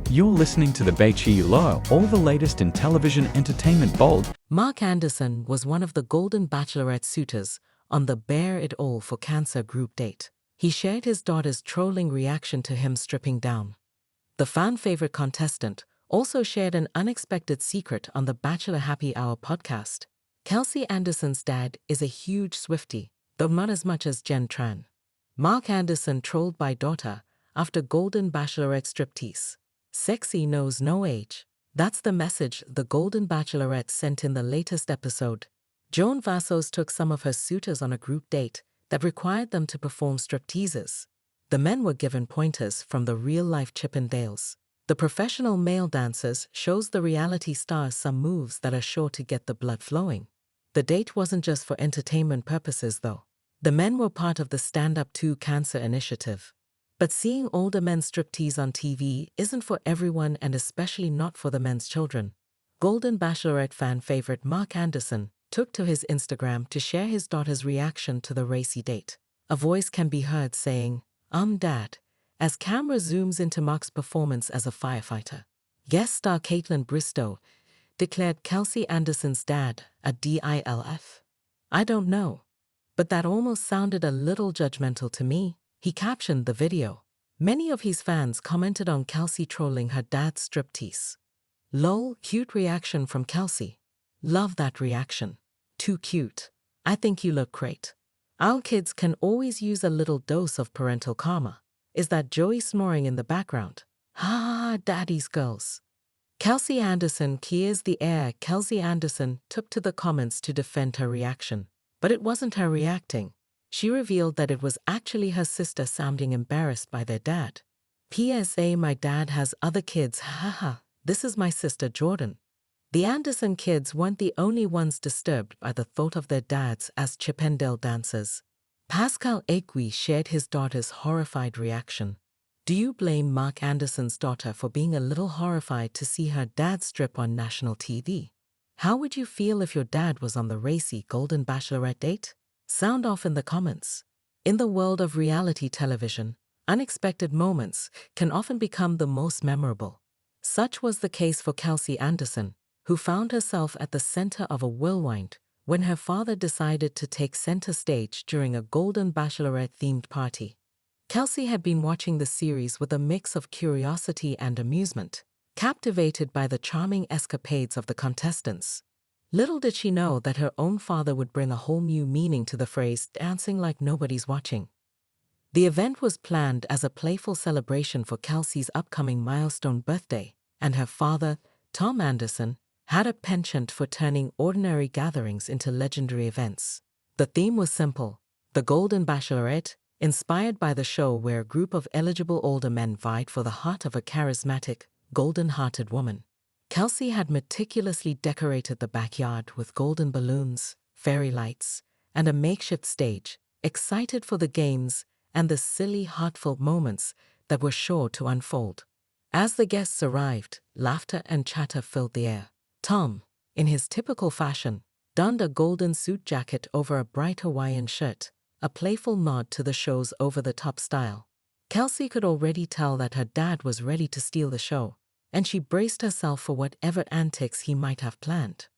You're listening to the Bachelor, all the latest in television entertainment bold. Mark Anderson was one of the Golden Bachelorette suitors on the Bear It All for Cancer group date. He shared his daughter's trolling reaction to him stripping down. The fan-favorite contestant also shared an unexpected secret on the Bachelor Happy Hour podcast. Kelsey Anderson's dad is a huge Swiftie, though not as much as Jen Tran. Mark Anderson trolled by daughter after Golden Bachelorette Striptease. Sexy knows no age. That's the message the Golden Bachelorette sent in the latest episode. Joan Vassos took some of her suitors on a group date that required them to perform stripteases. The men were given pointers from the real-life Chippendales. The professional male dancers shows the reality stars some moves that are sure to get the blood flowing. The date wasn't just for entertainment purposes though. The men were part of the Stand Up to Cancer initiative. But seeing older men striptease on TV isn't for everyone and especially not for the men's children. Golden Bachelorette fan favorite Mark Anderson took to his Instagram to share his daughter's reaction to the racy date. A voice can be heard saying, Dad, as camera zooms into Mark's performance as a firefighter. Guest star Caitlin Bristow declared Kelsey Anderson's dad a DILF. I don't know, but that almost sounded a little judgmental to me. He captioned the video. Many of his fans commented on Kelsey trolling her dad's striptease. Lol, cute reaction from Kelsey. Love that reaction. Too cute. I think you look great. Our kids can always use a little dose of parental karma. Is that Joey snoring in the background? Ha, daddy's girls. Kelsey Anderson clears the air. Kelsey Anderson took to the comments to defend her reaction. But it wasn't her reacting. She revealed that it was actually her sister sounding embarrassed by their dad. PSA, my dad has other kids, haha, this is my sister Jordan. The Anderson kids weren't the only ones disturbed by the thought of their dads as Chippendale dancers. Pascal Egui shared his daughter's horrified reaction. Do you blame Mark Anderson's daughter for being a little horrified to see her dad strip on national TV? How would you feel if your dad was on the racy Golden Bachelorette date? Sound off in the comments. In the world of reality television, unexpected moments can often become the most memorable. Such was the case for Kelsey Anderson, who found herself at the center of a whirlwind when her father decided to take center stage during a Golden Bachelorette-themed party. Kelsey had been watching the series with a mix of curiosity and amusement, captivated by the charming escapades of the contestants. Little did she know that her own father would bring a whole new meaning to the phrase dancing like nobody's watching. The event was planned as a playful celebration for Kelsey's upcoming milestone birthday, and her father, Tom Anderson, had a penchant for turning ordinary gatherings into legendary events. The theme was simple, the Golden Bachelorette, inspired by the show where a group of eligible older men vied for the heart of a charismatic, golden-hearted woman. Kelsey had meticulously decorated the backyard with golden balloons, fairy lights, and a makeshift stage, excited for the games and the silly, heartfelt moments that were sure to unfold. As the guests arrived, laughter and chatter filled the air. Tom, in his typical fashion, donned a golden suit jacket over a bright Hawaiian shirt, a playful nod to the show's over-the-top style. Kelsey could already tell that her dad was ready to steal the show, and she braced herself for whatever antics he might have planned.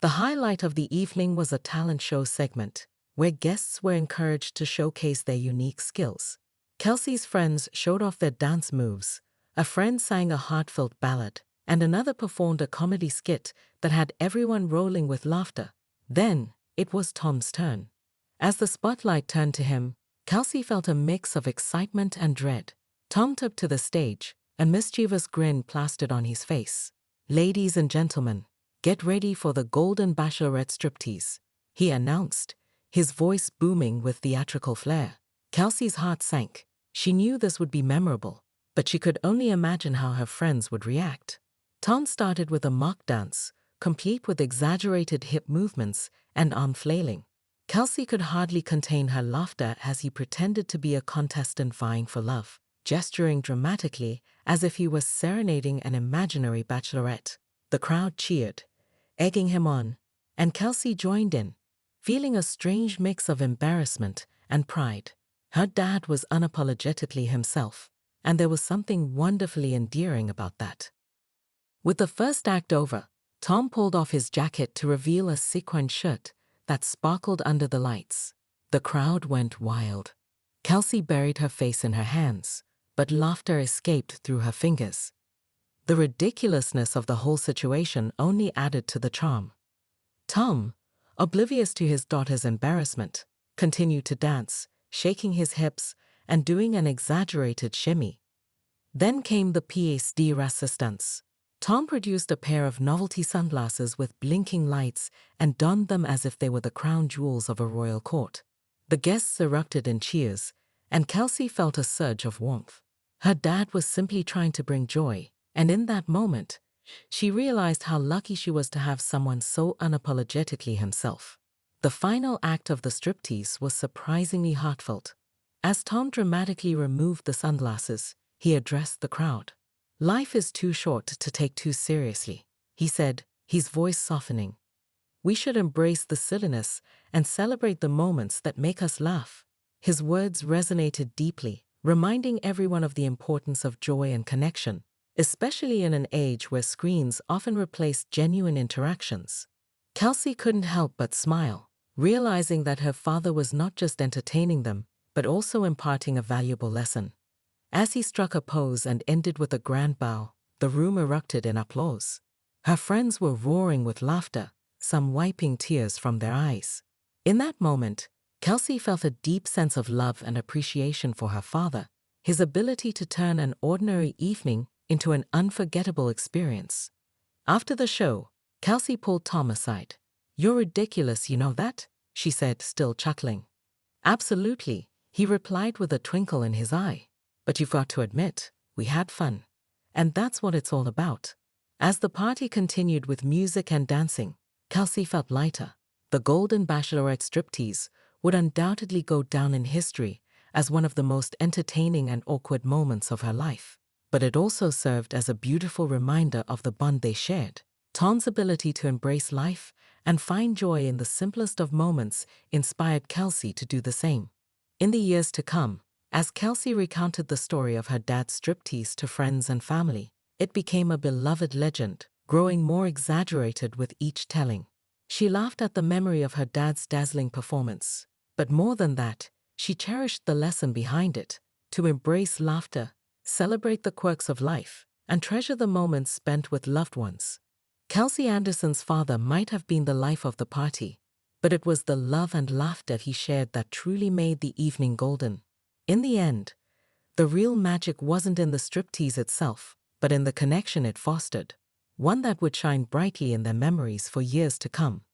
The highlight of the evening was a talent show segment, where guests were encouraged to showcase their unique skills. Kelsey's friends showed off their dance moves, a friend sang a heartfelt ballad, and another performed a comedy skit that had everyone rolling with laughter. Then, it was Tom's turn. As the spotlight turned to him, Kelsey felt a mix of excitement and dread. Tom took to the stage, a mischievous grin plastered on his face. Ladies and gentlemen, get ready for the Golden Bachelorette Striptease, he announced, his voice booming with theatrical flair. Kelsey's heart sank. She knew this would be memorable, but she could only imagine how her friends would react. Tom started with a mock dance, complete with exaggerated hip movements and arm flailing. Kelsey could hardly contain her laughter as he pretended to be a contestant vying for love, gesturing dramatically as if he was serenading an imaginary bachelorette. The crowd cheered, egging him on, and Kelsey joined in, feeling a strange mix of embarrassment and pride. Her dad was unapologetically himself, and there was something wonderfully endearing about that. With the first act over, Tom pulled off his jacket to reveal a sequin shirt that sparkled under the lights. The crowd went wild. Kelsey buried her face in her hands, but laughter escaped through her fingers. The ridiculousness of the whole situation only added to the charm. Tom, oblivious to his daughter's embarrassment, continued to dance, shaking his hips and doing an exaggerated shimmy. Then came the pièce de résistance. Tom produced a pair of novelty sunglasses with blinking lights and donned them as if they were the crown jewels of a royal court. The guests erupted in cheers, and Kelsey felt a surge of warmth. Her dad was simply trying to bring joy, and in that moment, she realized how lucky she was to have someone so unapologetically himself. The final act of the striptease was surprisingly heartfelt. As Tom dramatically removed the sunglasses, he addressed the crowd. "Life is too short to take too seriously," he said, his voice softening. "We should embrace the silliness and celebrate the moments that make us laugh." His words resonated deeply, reminding everyone of the importance of joy and connection, especially in an age where screens often replace genuine interactions. Kelsey couldn't help but smile, realizing that her father was not just entertaining them, but also imparting a valuable lesson. As he struck a pose and ended with a grand bow, the room erupted in applause. Her friends were roaring with laughter, some wiping tears from their eyes. In that moment, Kelsey felt a deep sense of love and appreciation for her father, his ability to turn an ordinary evening into an unforgettable experience. After the show, Kelsey pulled Tom aside. "You're ridiculous, you know that?" she said, still chuckling. "Absolutely," he replied with a twinkle in his eye. "But you've got to admit, we had fun. And that's what it's all about." As the party continued with music and dancing, Kelsey felt lighter. The Golden Bachelorette Striptease would undoubtedly go down in history as one of the most entertaining and awkward moments of her life. But it also served as a beautiful reminder of the bond they shared. Tom's ability to embrace life and find joy in the simplest of moments inspired Kelsey to do the same. In the years to come, as Kelsey recounted the story of her dad's striptease to friends and family, it became a beloved legend, growing more exaggerated with each telling. She laughed at the memory of her dad's dazzling performance. But more than that, she cherished the lesson behind it: to embrace laughter, celebrate the quirks of life, and treasure the moments spent with loved ones. Kelsey Anderson's father might have been the life of the party, but it was the love and laughter he shared that truly made the evening golden. In the end, the real magic wasn't in the striptease itself, but in the connection it fostered, one that would shine brightly in their memories for years to come.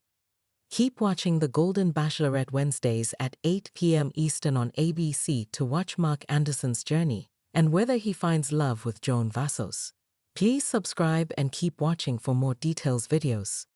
Keep watching the Golden Bachelorette Wednesdays at 8 p.m. Eastern on ABC to watch Mark Anderson's journey and whether he finds love with Joan Vassos. Please subscribe and keep watching for more details videos.